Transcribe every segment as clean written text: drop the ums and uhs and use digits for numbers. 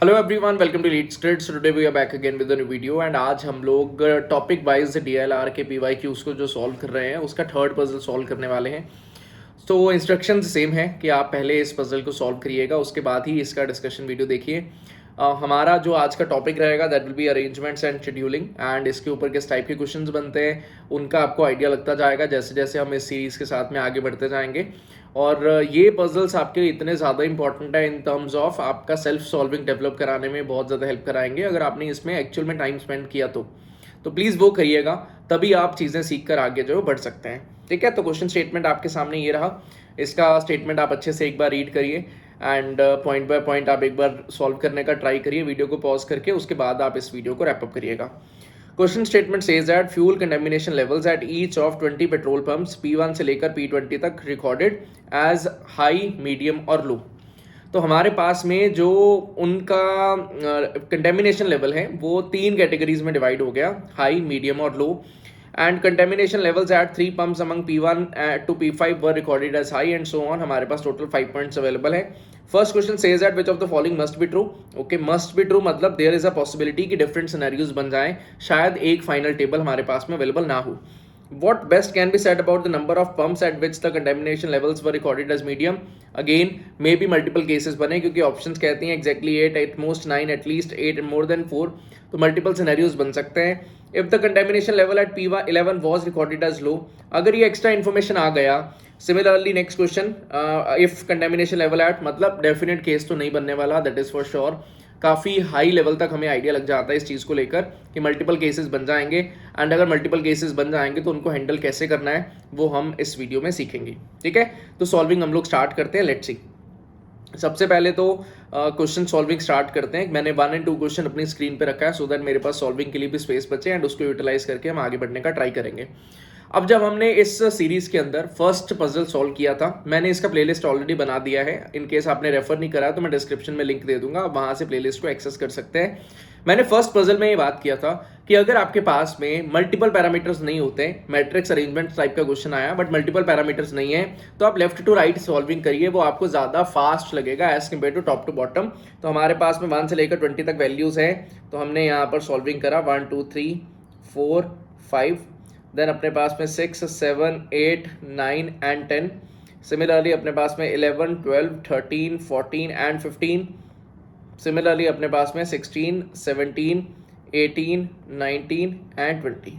Hello everyone, welcome to lead scripts. Today we are back again with a new video and आज हम लोग topic wise DLR के PYQs को जो solve कर रहे हैं उसका थर्ड पजल सॉल्व करने वाले हैं। तो इंस्ट्रक्शंस सेम है कि आप पहले इस पजल को सॉल्व करिएगा, उसके बाद ही इसका डिस्कशन वीडियो देखिए। हमारा जो आज का टॉपिक रहेगा that will B arrangements and scheduling and इसके ऊपर किस टाइप के क्वेश्चंस बनते हैं उनका आपको आइडिया लगता जाएगा जैसे जैसे हम इस सीरीज़ के साथ में आगे बढ़ते जाएंगे। और ये पजल्स आपके लिए इतने ज़्यादा इंपॉर्टेंट है इन टर्म्स ऑफ आपका सेल्फ सॉल्विंग डेवलप कराने में बहुत ज़्यादा हेल्प कराएंगे अगर आपने इसमें एक्चुअल में टाइम स्पेंड किया तो प्लीज़ वो करिएगा, तभी आप चीज़ें सीख कर आगे जो बढ़ सकते हैं। ठीक है, तो क्वेश्चन स्टेटमेंट आपके सामने ये रहा। इसका स्टेटमेंट आप अच्छे से एक बार रीड करिए एंड पॉइंट बाय पॉइंट आप एक बार सॉल्व करने का ट्राई करिए वीडियो को पॉज करके, उसके बाद आप इस वीडियो को रैप अप करिएगा। Question statement says that fuel contamination levels at each of 20 petrol pumps P1 से लेकर P20 तक रिकॉर्डेड एज हाई, मीडियम और लो। तो हमारे पास में जो उनका कंटेमिनेशन लेवल है वो 3 कैटेगरीज में डिवाइड हो गया, हाई, मीडियम और low. And contamination levels at 3 pumps among P1 to P5 were recorded as high and so on. हमारे पास टोटल 5 पॉइंट्स अवेलेबल है। First question says that which of the following must be true. Okay, must be true मतलब there is a possibility कि different scenarios बन जाएं, शायद एक final table हमारे पास में अवेलेबल ना हो। What best can be said about the number of pumps at which the contamination levels were recorded as medium? Again, maybe multiple cases बने क्योंकि options कहती हैं exactly 8, at most 9, at least 8 and more than 4, तो multiple scenarios बन सकते हैं। If the contamination level at P11 was recorded as low, अगर ये extra information आ गया, similarly next question, if contamination level at मतलब definite case तो नहीं बनने वाला, that is for sure। काफ़ी हाई लेवल तक हमें आइडिया लग जाता है इस चीज़ को लेकर कि मल्टीपल केसेस बन जाएंगे एंड अगर मल्टीपल केसेस बन जाएंगे तो उनको हैंडल कैसे करना है वो हम इस वीडियो में सीखेंगे। ठीक है, तो सॉल्विंग हम लोग स्टार्ट करते हैं। लेट्स सी, सबसे पहले तो क्वेश्चन सॉल्विंग स्टार्ट करते हैं। मैंने 1 और 2 क्वेश्चन अपनी स्क्रीन पे रखा है सो दैट मेरे पास सॉल्विंग के लिए भी स्पेस बचे एंड उसको यूटिलाइज करके हम आगे बढ़ने का ट्राई करेंगे। अब जब हमने इस सीरीज के अंदर फर्स्ट पजल सॉल्व किया था, मैंने इसका प्लेलिस्ट ऑलरेडी बना दिया है। इन केस आपने रेफर नहीं करा तो मैं डिस्क्रिप्शन में लिंक दे दूंगा, आप वहां से प्लेलिस्ट को एक्सेस कर सकते हैं। मैंने फर्स्ट पजल में ये बात किया था कि अगर आपके पास में मल्टीपल पैरामीटर्स नहीं होते, मैट्रिक्स अरेंजमेंट टाइप का क्वेश्चन आया बट मल्टीपल पैरामीटर्स नहीं है, तो आप लेफ्ट टू राइट सॉल्विंग करिए, वो आपको ज्यादा फास्ट लगेगा as compare to top to bottom. तो हमारे पास में 1 से लेकर 20 तक वैल्यूज है, तो हमने यहाँ पर सॉल्विंग करा 1 2 3 4 5, देन अपने पास में 6 7 8 9 एंड 10। सिमिलरली अपने पास में 11 12 13 14 एंड 15। सिमिलरली अपने पास में 16 17 18 19 एंड 20।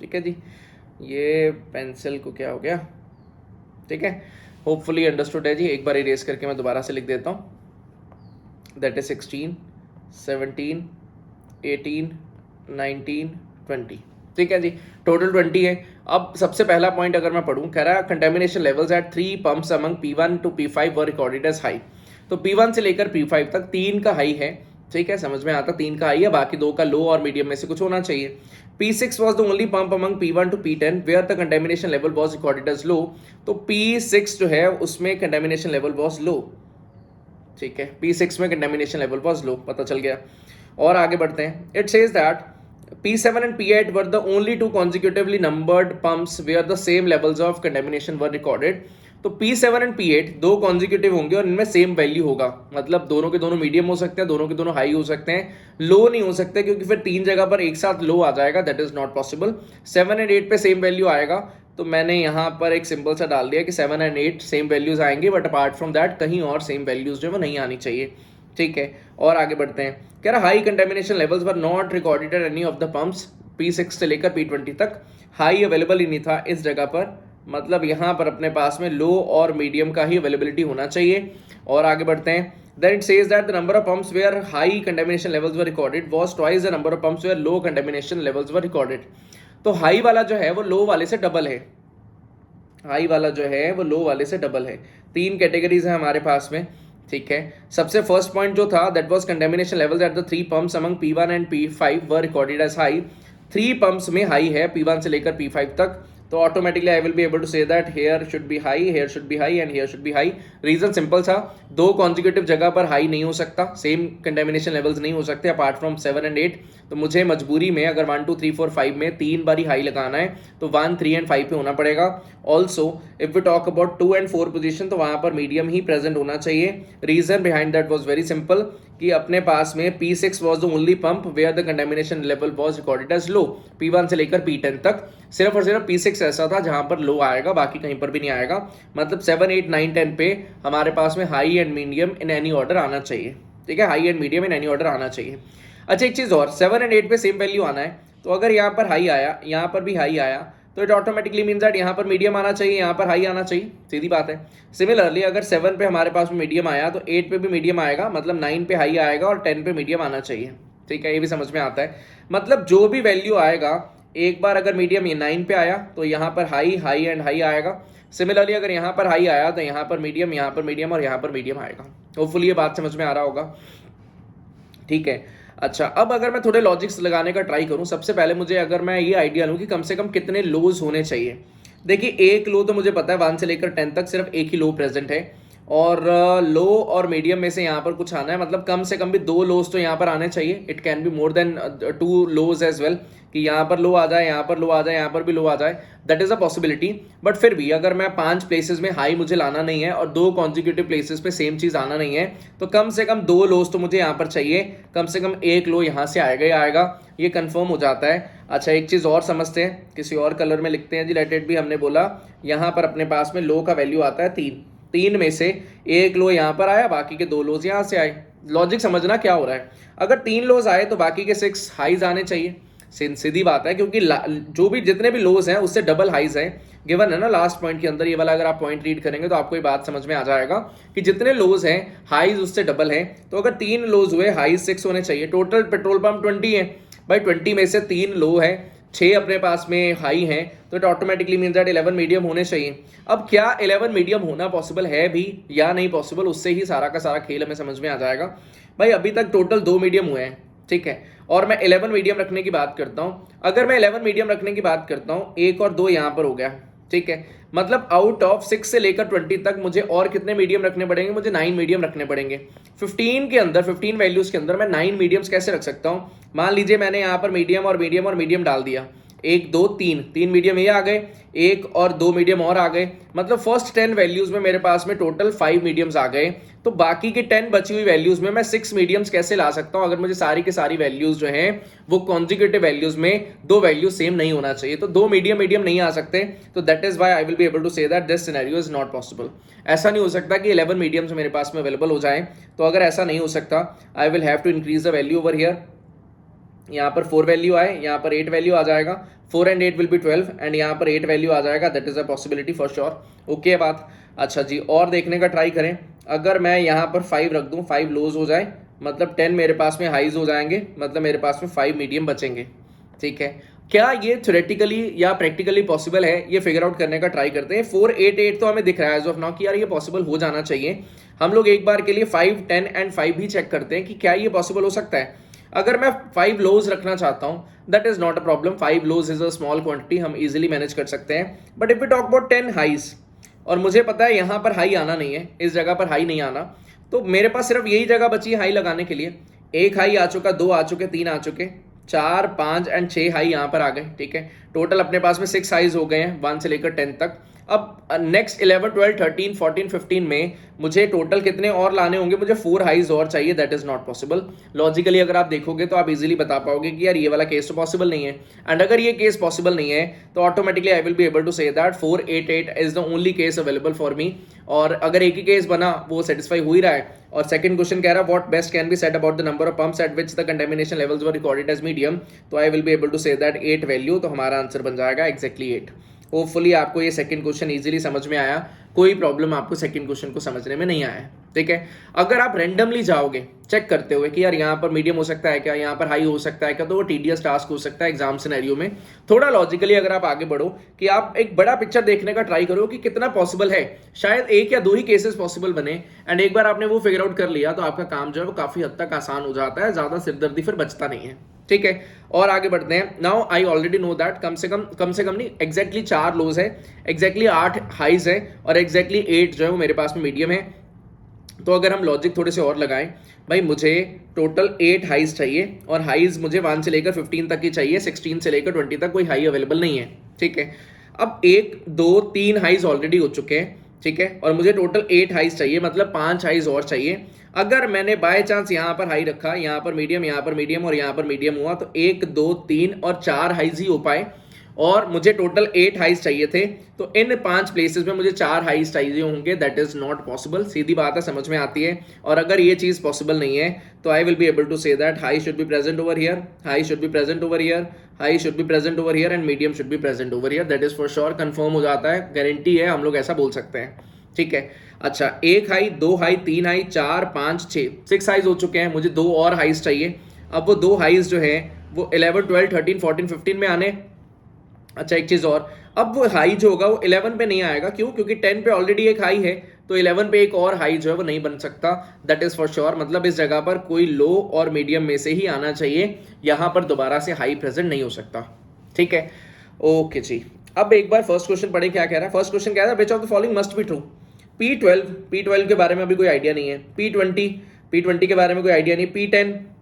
ठीक है जी, ये पेंसिल को क्या हो गया? ठीक है, होपफुली अंडरस्टूड है जी। एक बार इरेज करके मैं दोबारा से लिख देता हूँ। That is 16 17 18 19 20। ठीक है जी, टोटल 20 है। अब सबसे पहला पॉइंट अगर मैं पढ़ूं, कह रहा है contamination levels at 3 pumps among P1 to P5 were recorded as high. तो P1 से लेकर P5 तक 3 का हाई है। ठीक है, समझ में आता, 3 का हाई है, बाकी 2 का लो और मीडियम में से कुछ होना चाहिए। P6 was the only pump among P1 to P10 where the contamination level was recorded as low। तो P6 जो है उसमें कंटेमिनेशन लेवल was low। ठीक है, P6 में कंटेमिनेशन लेवल was low, पता चल गया। और आगे बढ़ते हैं। It says that P7 and P8 were the only 2 consecutively numbered pumps where the same levels of contamination were recorded। तो P7 and P8 दो कॉन्जिक्यूटिव होंगे और इनमें सेम वैल्यू होगा, मतलब दोनों के दोनों मीडियम हो सकते हैं, दोनों के दोनों हाई हो सकते हैं, लो नहीं हो सकते क्योंकि फिर 3 जगह पर एक साथ लो आ जाएगा, दैट इज नॉट पॉसिबल। 7 और 8 पे सेम वैल्यू आएगा, तो मैंने यहाँ पर एक सिंपल सा डाल दिया कि 7 और 8 सेम वैल्यूज आएंगे, बट अपार्ट फ्रॉम दैट कहीं और सेम वैल्यूज जो है वो नहीं आनी चाहिए। ठीक है, और आगे बढ़ते हैं। कह रहा high contamination levels were not recorded at any of the pumps. P6 से लेकर P20 तक हाई अवेलेबल ही नहीं था इस जगह पर, मतलब यहाँ पर अपने पास में लो और मीडियम का ही अवेलेबिलिटी होना चाहिए। और आगे बढ़ते हैं। Then it says that the number of pumps where high contamination levels were recorded was twice the number of pumps where low contamination levels were recorded। तो हाई वाला जो है वो लो वाले से डबल है, हाई वाला जो है वो लो वाले से डबल है। 3 कैटेगरीज है हमारे पास में। ठीक है, सबसे फर्स्ट पॉइंट जो था that was contamination levels at the 3 pumps among P1 and P5 were recorded as high. 3 pumps में हाई है P1 से लेकर P5 तक, तो automatically I will be able to say that here should be high, here should be high and here should be high. Reason simple था, 2 consecutive जगह पर high नहीं हो सकता, सेम कंटेमिनेशन लेवल्स नहीं हो सकते अपार्ट फ्रॉम 7 एंड 8। तो मुझे मजबूरी में अगर 1 2 3 4 5 में 3 बारी हाई लगाना है तो 1 3 एंड 5 पे होना पड़ेगा। Also if we talk about 2 and 4 position तो वहां पर मीडियम ही प्रेजेंट होना चाहिए। Reason behind that was very simple कि अपने पास में P6 was the only pump where the contamination level was recorded as low. P1 से लेकर P10 तक सिर्फ और सिर्फ P6 ऐसा था जहां पर लो आएगा, बाकी कहीं पर भी नहीं आएगा। मतलब 7, 8, 9, 10 पे हमारे पास में high and medium in any order आना चाहिए, ठीक है, high and medium in any order आना चाहिए। अच्छा एक चीज़ और, 7 एंड 8 पे सेम वैल्यू आना है, तो अगर यहाँ पर हाई आया, यहाँ पर भी हाई आया, तो इट ऑटोमेटिकली मीन्स दैट यहाँ पर मीडियम आना चाहिए, यहाँ पर हाई आना चाहिए, सीधी बात है। सिमिलरली अगर 7 पे हमारे पास में मीडियम आया तो 8 पे भी मीडियम आएगा, मतलब 9 पे हाई आएगा और 10 पे मीडियम आना चाहिए, ठीक है, ये भी समझ में आता है। मतलब जो भी वैल्यू आएगा, एक बार अगर मीडियम ये 9 पे आया तो यहाँ पर हाई, हाई एंड हाई आएगा। सिमिलरली अगर यहाँ पर हाई आया तो यहाँ पर मीडियम, यहाँ पर मीडियम और यहाँ पर मीडियम आएगा। होपफुली ये बात समझ में आ रहा होगा, ठीक है। अच्छा अब अगर मैं थोड़े लॉजिक्स लगाने का ट्राई करूं, सबसे पहले मुझे अगर मैं ये आइडिया लूं कि कम से कम कितने लोज होने चाहिए। देखिए एक लो तो मुझे पता है 1 से लेकर 10 तक सिर्फ एक ही लो प्रेजेंट है, और लो और मीडियम में से यहाँ पर कुछ आना है, मतलब कम से कम भी 2 लोज तो यहाँ पर आने चाहिए। It can be more than 2 lows as well, कि यहाँ पर लो आ जाए, यहाँ पर लो आ जाए, यहाँ पर भी लो आ जाए, that is a possibility. But फिर भी अगर मैं 5 प्लेसेस में हाई मुझे लाना नहीं है और 2 कॉन्जिक्यूटिव प्लेसेस पे सेम चीज आना नहीं है, तो कम से कम 2 लोज तो मुझे यहाँ पर चाहिए, कम से कम एक लो यहाँ से आएगा ही आएगा, ये कंफर्म हो जाता है। अच्छा एक चीज़ और समझते हैं, किसी और कलर में लिखते हैं जी, लेट इट भी। हमने बोला यहाँ पर अपने पास में लो का वैल्यू आता है 3 में से एक लो यहाँ पर आया, बाकी के 2 लोज यहाँ से आए। लॉजिक समझना क्या हो रहा है, अगर 3 लोज आए तो बाकी के 6 हाइज आने चाहिए, सीधी बात है, क्योंकि जो भी जितने भी लोज हैं उससे डबल हाइज हैं, गिवन है ना लास्ट पॉइंट के अंदर। ये वाला अगर आप पॉइंट रीड करेंगे तो आपको ये बात समझ में आ जाएगा कि जितने लोज हैं हाइज उससे डबल हैं। तो अगर 3 लोज हुए, हाइज 6 होने चाहिए। टोटल पेट्रोल पंप 20 है भाई, 20 में से 3 लो है, 6 अपने पास में हाई हैं, तो it automatically means that 11 medium होने चाहिए। अब क्या 11 मीडियम होना पॉसिबल है भी या नहीं पॉसिबल, उससे ही सारा का सारा खेल हमें समझ में आ जाएगा। भाई अभी तक टोटल 2 मीडियम हुए हैं, ठीक है, और मैं 11 मीडियम रखने की बात करता हूं। अगर मैं 11 मीडियम रखने की बात करता हूं, 1 और 2 यहां पर हो गया, ठीक है, मतलब आउट ऑफ 6 से लेकर 20 तक मुझे और कितने मीडियम रखने पड़ेंगे, मुझे 9 मीडियम रखने पड़ेंगे। 15 के अंदर, 15 वैल्यूज के अंदर मैं 9 मीडियम्स कैसे रख सकता हूं। मान लीजिए मैंने यहां पर मीडियम और मीडियम और मीडियम डाल दिया, 1, 2, 3 मीडियम ये आ गए, 1 और 2 मीडियम और आ गए, मतलब फर्स्ट 10 वैल्यूज में मेरे पास में टोटल 5 मीडियम्स आ गए। तो बाकी के 10 बची हुई वैल्यूज में मैं 6 मीडियम्स कैसे ला सकता हूं, अगर मुझे सारी की सारी वैल्यूज जो हैं वो कॉन्जिक्यूटिव वैल्यूज में 2 वैल्यूज सेम नहीं होना चाहिए, तो 2 मीडियम नहीं आ सकते। तो that is why I will be able to say that this scenario is not possible. ऐसा नहीं हो सकता कि 11 मीडियम्स मेरे पास में अवेलेबल हो जाए। तो अगर ऐसा नहीं हो सकता, I will have to increase the value over here. यहाँ पर 4 वैल्यू आए, यहाँ पर 8 वैल्यू आ जाएगा, 4 and 8 विल बी 12, एंड यहाँ पर 8 वैल्यू आ जाएगा, that is a possibility for sure. Okay बात। अच्छा जी, और देखने का ट्राई करें, अगर मैं यहाँ पर 5 रख दूँ, 5 लोज हो जाए, मतलब 10 मेरे पास में हाइज हो जाएंगे, मतलब मेरे पास में 5 मीडियम बचेंगे, ठीक है। क्या ये थ्योरेटिकली या प्रैक्टिकली पॉसिबल है, ये फिगर आउट करने का ट्राई करते हैं। 4, 8, 8 तो हमें दिख रहा है एज ऑफ नाउ कि यार ये पॉसिबल हो जाना चाहिए। हम लोग एक बार के लिए 5, 10 एंड 5 भी चेक करते हैं कि क्या ये पॉसिबल हो सकता है। अगर मैं 5 लोज रखना चाहता हूं, that is not a problem, 5 lows is a small quantity, हम इजीली मैनेज कर सकते हैं। But if we talk about 10 highs, और मुझे पता है यहां पर हाई आना नहीं है, इस जगह पर हाई नहीं आना, तो मेरे पास सिर्फ यही जगह बची है हाई लगाने के लिए। 1 हाई आ चुका, 2 आ चुके, 3 आ चुके, 4, 5 एंड 6 हाई यहां पर आ गए, ठीक है। टोटल अपने पास में 6 हाइज हो गए हैं 1 से लेकर 10 तक। अब नेक्स्ट 11, 12, 13, 14, 15 में मुझे टोटल कितने और लाने होंगे, मुझे 4 हाइज और चाहिए, that is not possible. Logically अगर आप देखोगे तो आप इजीली बता पाओगे कि यार ये वाला केस तो पॉसिबल नहीं है। एंड अगर ये केस पॉसिबल नहीं है तो automatically I will be able to say that 4, 8, 8 is the only case available for me. और अगर एक ही केस बना, वो सेटिस्फाई हो ही रहा है। और सेकंड क्वेश्चन कह रहा है what best can be said about the number of pumps at which the contamination levels were recorded as medium, तो I will be able to say that 8 value, तो हमारा आंसर बन जाएगा एक्जैक्टली 8। होपफुली आपको ये सेकंड क्वेश्चन इजीली समझ में आया, कोई प्रॉब्लम आपको सेकंड क्वेश्चन को समझने में नहीं आया, ठीक है। अगर आप रैंडमली जाओगे चेक करते हुए कि यार यहाँ पर मीडियम हो सकता है क्या, यहाँ पर हाई हो सकता है क्या, तो वो टीडियस टास्क हो सकता है एग्जाम सिनेरियो में। थोड़ा लॉजिकली अगर आप आगे बढ़ो कि आप एक बड़ा पिक्चर देखने का ट्राई करो कि कितना पॉसिबल है, शायद 1 या 2 ही केसेस पॉसिबल बने, एंड एक बार आपने वो फिगर आउट कर लिया तो आपका काम जो है वो काफी हद तक आसान हो जाता है, ज्यादा सिरदर्दी फिर बचता नहीं है, ठीक है। और आगे बढ़ते हैं। Now I already know that come से कम नहीं, एग्जैक्टली 4 लोज है, एग्जैक्टली 8 हाइज है, और एग्जैक्टली 8 जो है वो मेरे पास में मीडियम है। तो अगर हम लॉजिक थोड़े से और लगाएं, भाई मुझे टोटल 8 हाइज चाहिए, और हाइज मुझे 1 से लेकर 15 तक ही चाहिए, 16 से लेकर 20 तक कोई हाई अवेलेबल नहीं है, ठीक है। अब 1, 2, 3 हाइज ऑलरेडी हो चुके हैं, ठीक है, और मुझे टोटल 8 हाइज चाहिए, मतलब 5 हाइज और चाहिए। अगर मैंने बाय चांस यहाँ पर हाई रखा, यहाँ पर मीडियम, यहाँ पर मीडियम और यहाँ पर मीडियम हुआ, तो 1 2 3 और 4 हाइज ही हो पाए और मुझे टोटल 8 हाइज चाहिए थे, तो इन 5 प्लेसेस में मुझे 4 हाइज चाहिए होंगे। That is not possible. सीधी बात है, समझ में आती है। और अगर ये चीज पॉसिबल नहीं है तो I will be able to say that high should be present over here, high should be present over here, high should be present over here and medium should be present over here. That is for sure, confirm हो जाता है, guarantee है, हम लोग ऐसा बोल सकते हैं। ठीक है, अच्छा, 1 हाई, 2 हाई, 3 हाई, 4 5 6 हाइज हो चुके हैं, मुझे 2 और हाइज चाहिए। अब वो 2 हाइज जो है वो 11 12 13 14 15 में आने। अच्छा, एक चीज और, अब वो हाई जो होगा वो 11 पे नहीं आएगा। क्यों? क्योंकि 10 पे ऑलरेडी एक हाई है, तो 11 पे एक और हाई जो है वो नहीं बन सकता। दैट इज फॉर श्योर, मतलब इस जगह पर कोई लो और मीडियम में से ही आना चाहिए, यहां पर दोबारा से हाई प्रेजेंट नहीं हो सकता। ठीक है, ओके जी। अब एक बार फर्स्ट क्वेश्चन पढ़े, क्या कह रहा है। फर्स्ट क्वेश्चन कह रहा है which of the following must be true. P12 के बारे में अभी कोई आइडिया नहीं है। P20 के बारे में कोई आइडिया नहीं।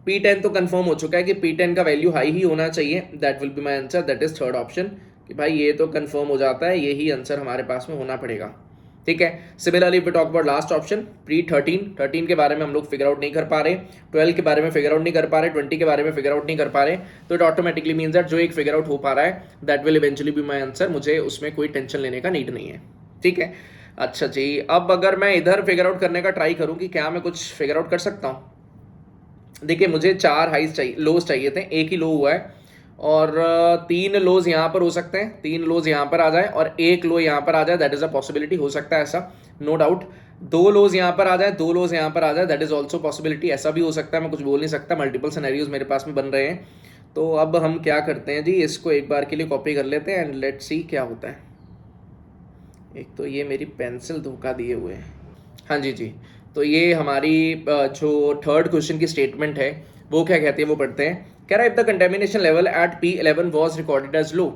P10 तो कंफर्म हो चुका है कि P10 का वैल्यू हाई ही होना चाहिए। That will be my answer, that is third option, कि भाई ये तो कंफर्म हो जाता है, यही आंसर हमारे पास में होना पड़ेगा। ठीक है, similarly we talk about last option P13 के बारे में हम लोग फिगर आउट नहीं कर पा रहे, 12 के बारे में फिगर आउट नहीं कर पा रहे, 20 के बारे में फिगर आउट नहीं कर पा रहे, तो इट ऑटोमेटिकली मीन्स दैट जो एक फिगर आउट हो पा रहा है that will eventually be my answer. मुझे उसमें कोई टेंशन लेने का नीड नहीं है। ठीक है, अच्छा जी। अब अगर मैं इधर फिगर आउट करने का ट्राई करूं कि क्या मैं कुछ फिगर आउट कर सकता हूं। देखिए, मुझे 4 हाइज चाहिए, लोज चाहिए थे, एक ही लो हुआ है, और 3 लोज यहां पर हो सकते हैं, 3 लोज यहां पर आ जाए और एक लो यहां पर आ जाए। दैट इज अ पॉसिबिलिटी, हो सकता है ऐसा, नो डाउट। 2 लोज यहां पर आ जाए, 2 लोज यहां पर आ जाए, दैट इज ऑल्सो पॉसिबिलिटी, ऐसा भी हो सकता है, मैं कुछ बोल नहीं सकता। मल्टीपल सिनेरियोज मेरे पास में बन रहे हैं। तो अब हम क्या करते हैं जी, इसको एक बार के लिए कॉपी कर लेते हैं एंड लेट्स सी क्या होता है। एक तो ये मेरी पेंसिल धोखा दिए हुए है। हाँ जी जी, तो ये हमारी जो थर्ड क्वेश्चन की स्टेटमेंट है वो क्या कहती है, वो पढ़ते हैं। कह रहा है if the contamination level at P11 was recorded as low.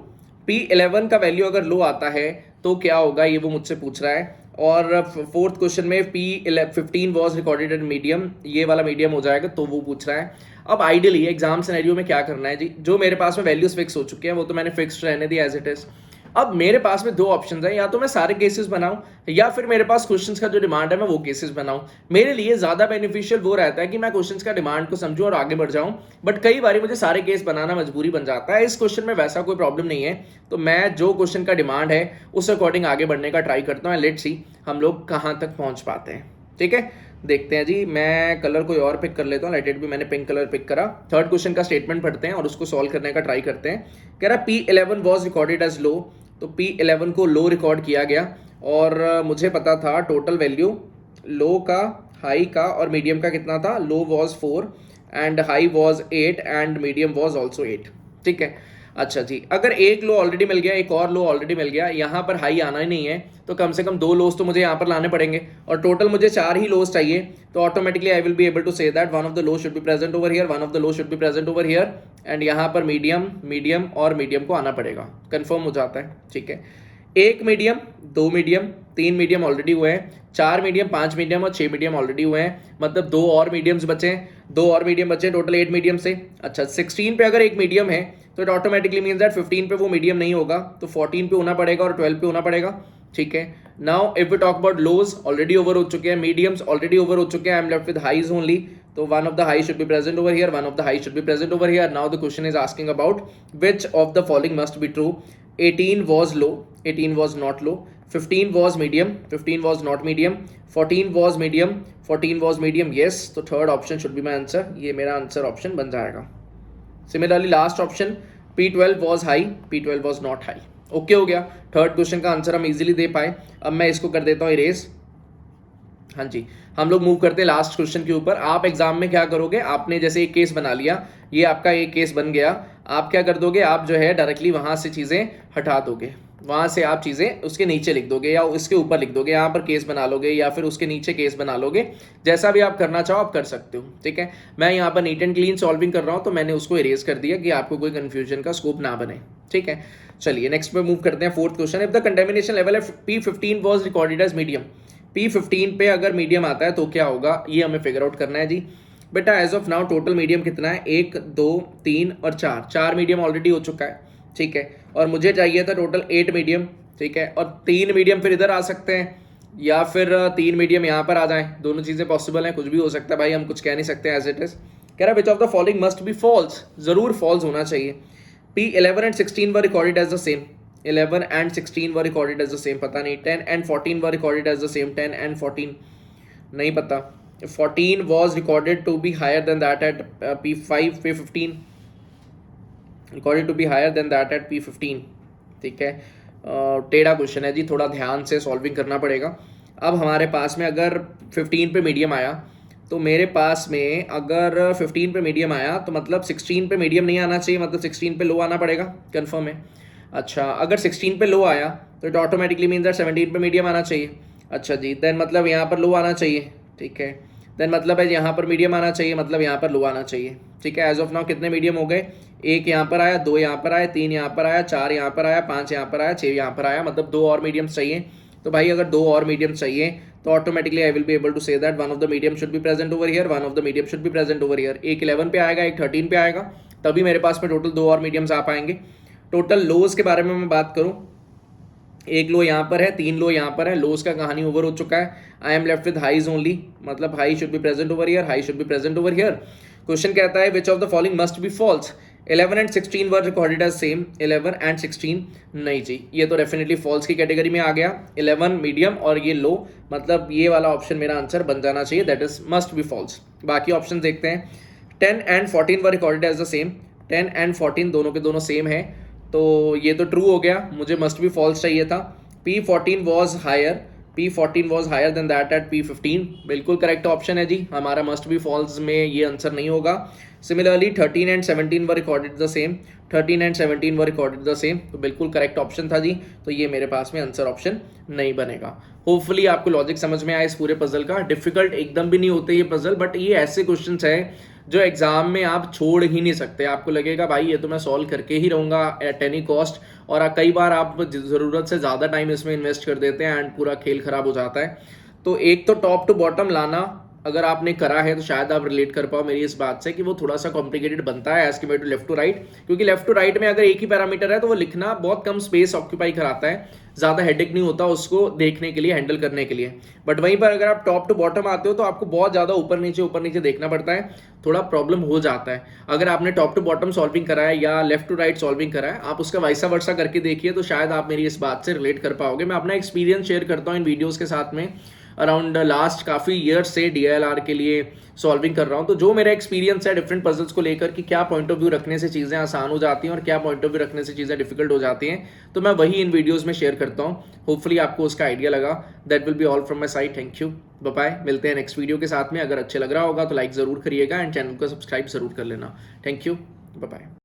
P11 का वैल्यू अगर लो आता है तो क्या होगा, ये वो मुझसे पूछ रहा है। और फोर्थ क्वेश्चन में P15 was recorded at medium, ये वाला मीडियम हो जाएगा, तो वो पूछ रहा है। अब आइडियली एग्जाम सिनेरियो में क्या करना है जी, जो मेरे पास में वैल्यूज फिक्स हो चुके हैं वो तो मैंने फिक्स रहने दिया एज इट इज। अब मेरे पास में 2 ऑप्शंस हैं, या तो मैं सारे केसेस बनाऊं या फिर मेरे पास क्वेश्चंस का जो डिमांड है मैं वो केसेस बनाऊं। मेरे लिए ज्यादा बेनिफिशियल वो रहता है कि मैं क्वेश्चंस का डिमांड को समझूं और आगे बढ़ जाऊं, बट कई बार मुझे सारे केस बनाना मजबूरी बन जाता है। इस क्वेश्चन में वैसा कोई प्रॉब्लम नहीं है, तो मैं जो क्वेश्चन का डिमांड है उस अकॉर्डिंग आगे बढ़ने का ट्राई करता हूँ। लेट्स सी हम लोग कहां तक पहुंच पाते हैं। ठीक है, देखते हैं जी। मैं कलर कोई और पिक कर लेता हूँ, लेट इट भी, मैंने पिंक कलर पिक करा। थर्ड क्वेश्चन का स्टेटमेंट पढ़ते हैं और उसको सॉल्व करने का ट्राई करते हैं। कह रहा P11 वाज रिकॉर्डेड एज लो, तो P11 को लो रिकॉर्ड किया गया और मुझे पता था टोटल वैल्यू लो का, हाई का और मीडियम का कितना था। Low was 4 and high was 8 and medium was also 8। ठीक है, अच्छा जी। अगर एक लो ऑलरेडी मिल गया, एक और लो ऑलरेडी मिल गया, यहाँ पर हाई आना ही नहीं है, तो कम से कम 2 लोस तो मुझे यहाँ पर लाने पड़ेंगे और टोटल मुझे 4 ही लोस चाहिए। तो automatically I will be able to say that one of the low should be present over here, one of the low should be present over here and यहाँ पर मीडियम, मीडियम और medium को आना पड़ेगा। Confirm हो जाता है। ठीक है, 1 मीडियम, 2 मीडियम, 3 मीडियम ऑलरेडी हुए हैं, 4 मीडियम, 5 मीडियम और 6 मीडियम ऑलरेडी हुए हैं, मतलब 2 और मीडियम्स बचे हैं, 2 और मीडियम बचे, टोटल 8 मीडियम से। अच्छा, 16 पे अगर एक मीडियम है तो इट ऑटोमेटिकली मीन्स दैट 15 पे वो मीडियम नहीं होगा, तो 14 पे होना पड़ेगा और 12 पे होना पड़ेगा। ठीक है, now if we talk about lows, already over हो चुके हैं, मीडियम्स ऑलरेडी ओवर हो चुके हैं, I am left with highs only, तो one of the high should be present over here, one of the high should be present over here. Now the question is asking about which of the following must be true. 18 was low, 18 was not low, 15 was medium, 15 was not medium, 14 was medium, 14 was medium, yes, तो third option should be my answer, ये मेरा answer option बन जाएगा। Similarly last option P12 was high, P12 was not high। Okay हो गया, third question का answer हम easily दे पाए। अब मैं इसको कर देता हूँ इरेज। हाँ जी, हम लोग मूव करते हैं लास्ट क्वेश्चन के ऊपर। आप एग्जाम में क्या करोगे, आपने जैसे एक केस बना लिया, ये आपका एक केस बन गया, आप क्या कर दोगे, आप जो है डायरेक्टली वहां से चीजें हटा दोगे, वहां से आप चीजें उसके नीचे लिख दोगे या उसके ऊपर लिख दोगे, यहाँ पर केस बना लोगे या फिर उसके नीचे केस बना लोगे, जैसा भी आप करना चाहो आप कर सकते हो। ठीक है, मैं यहाँ पर नीट एंड क्लीन सॉल्विंग कर रहा हूँ, तो मैंने उसको इरेज कर दिया कि आपको कोई कंफ्यूजन का स्कोप ना बने। ठीक है, चलिए नेक्स्ट पे मूव करते हैं। Fourth question, if the contamination level of P15 was recorded as medium. P15 पे अगर मीडियम आता है तो क्या होगा, ये हमें फिगर आउट करना है जी। बेटा as of now total medium कितना है, 1 2 3 और 4 मीडियम ऑलरेडी हो चुका है। ठीक है, और मुझे चाहिए था टोटल 8 मीडियम। ठीक है, और 3 मीडियम फिर इधर आ सकते हैं, या फिर 3 मीडियम यहाँ पर आ जाएं, दोनों चीज़ें पॉसिबल हैं, कुछ भी हो सकता है भाई, हम कुछ कह नहीं सकते एज इट इज़। कह रहा है which of the following must be false, ज़रूर फॉल्स होना चाहिए। P11 and 16 were recorded as the same, 11 and 16 were recorded as the same, पता नहीं। 10 and 14 were recorded as the same, 10 and 14 नहीं पता। 14 was recorded to be higher than that at P5, P15 recorded to be higher than that at P15। ठीक है, टेढ़ा question है जी, थोड़ा ध्यान से सॉल्विंग करना पड़ेगा। अब हमारे पास में अगर 15 पे मीडियम आया, तो मेरे पास में अगर 15 पे मीडियम आया तो मतलब 16 पे मीडियम नहीं आना चाहिए, मतलब 16 पे लो आना पड़ेगा, कन्फर्म है। अच्छा, अगर 16 पे लो आया तो इट ऑटोमेटिकली मीन्स दैट 17 पे मीडियम आना चाहिए। अच्छा जी, देन मतलब यहाँ पर लो आना चाहिए, ठीक है। देन मतलब है यहाँ पर मीडियम आना चाहिए, मतलब यहाँ पर लो आना चाहिए, ठीक है। एज ऑफ नाउ कितने मीडियम हो गए, 1 यहाँ पर आया, 2 यहाँ पर आया, 3 यहाँ पर आया, 4 यहाँ पर आया, 5 यहाँ पर आया, 6 यहाँ पर आया, मतलब 2 और मीडियम्स चाहिए। तो भाई अगर 2 और मीडियम्स चाहिए तो automatically I will be able to say that one of the medium should be present over here, one of the medium should be present over here. एक 11 पे आएगा, एक 13 पे आएगा, तभी मेरे पास में टोटल 2 और मीडियम्स आ पाएंगे। टोटल लोज के बारे में मैं बात करूं, 1 लो यहाँ पर है, 3 लो यहाँ पर है, लोज का कहानी ओवर हो चुका है। I am left with highs only, मतलब high should be present over here, high should be present over here. Question कहता है which of the following must be false, 11 and 16 were recorded as same, 11 and 16 नहीं जी, ये तो definitely false की category में आ गया। 11 medium और ये लो, मतलब ये वाला ऑप्शन मेरा आंसर बन जाना चाहिए, that is must be false. बाकी ऑप्शन देखते हैं। 10 and 14 were recorded as the same, 10 and 14 दोनों के दोनों सेम है, तो ये तो ट्रू हो गया, मुझे मस्ट बी फॉल्स चाहिए था। P14 was higher, P14 was higher than that at P15, बिल्कुल करेक्ट ऑप्शन है जी, हमारा मस्ट बी फॉल्स में ये आंसर नहीं होगा। Similarly 13 and 17 were recorded the same, 13 and 17 were recorded the same, तो बिल्कुल करेक्ट ऑप्शन था जी, तो ये मेरे पास में आंसर ऑप्शन नहीं बनेगा। होपफुली आपको लॉजिक समझ में आया इस पूरे पजल का। डिफिकल्ट एकदम भी नहीं होते ये पजल, बट ये ऐसे क्वेश्चंस है जो एग्जाम में आप छोड़ ही नहीं सकते, आपको लगेगा भाई ये तो मैं सॉल्व करके ही रहूँगा एट एनी कॉस्ट, और कई बार आप ज़रूरत से ज़्यादा टाइम इसमें इन्वेस्ट कर देते हैं एंड पूरा खेल खराब हो जाता है। तो एक तो टॉप टू बॉटम लाना अगर आपने करा है तो शायद आप रिलेट कर पाओ मेरी इस बात से कि वो थोड़ा सा कॉम्प्लिकेटेड बनता है as compare to left to right, क्योंकि लेफ्ट टू राइट में अगर एक ही पैरामीटर है तो वो लिखना बहुत कम स्पेस ऑक्यूपाई कराता है, ज़्यादा हेडेक नहीं होता उसको देखने के लिए, हैंडल करने के लिए। बट वहीं पर अगर आप टॉप टू बॉटम आते हो तो आपको बहुत ज़्यादा ऊपर नीचे देखना पड़ता है, थोड़ा प्रॉब्लम हो जाता है। अगर आपने टॉप टू बॉटम सॉल्विंग करा है या लेफ्ट टू राइट सॉल्विंग करा है, आप उसका वैसा वर्सा करके देखिए तो शायद आप मेरी इस बात से रिलेट कर पाओगे। मैं अपना एक्सपीरियंस शेयर करता हूँ इन वीडियोज़ के साथ में, अराउंड लास्ट काफ़ी ईयर्स से DILR के लिए सॉल्विंग कर रहा हूँ, तो जो मेरा एक्सपीरियंस है डिफरेंट पजल्स को लेकर कि क्या पॉइंट ऑफ व्यू रखने से चीज़ें आसान हो जाती हैं और क्या पॉइंट ऑफ व्यू रखने से चीज़ें डिफिकल्ट हो जाती हैं, तो मैं वही इन वीडियोज़ में शेयर करता हूँ। होपफुली आपको उसका आइडिया लगा। That will be all from my side, thank you, bye bye. मिलते हैं नेक्स्ट वीडियो के साथ में। अगर अच्छे लग रहा होगा तो लाइक ज़रूर करिएगा एंड चैनल को सब्सक्राइब ज़रूर कर लेना। Thank you, bye bye.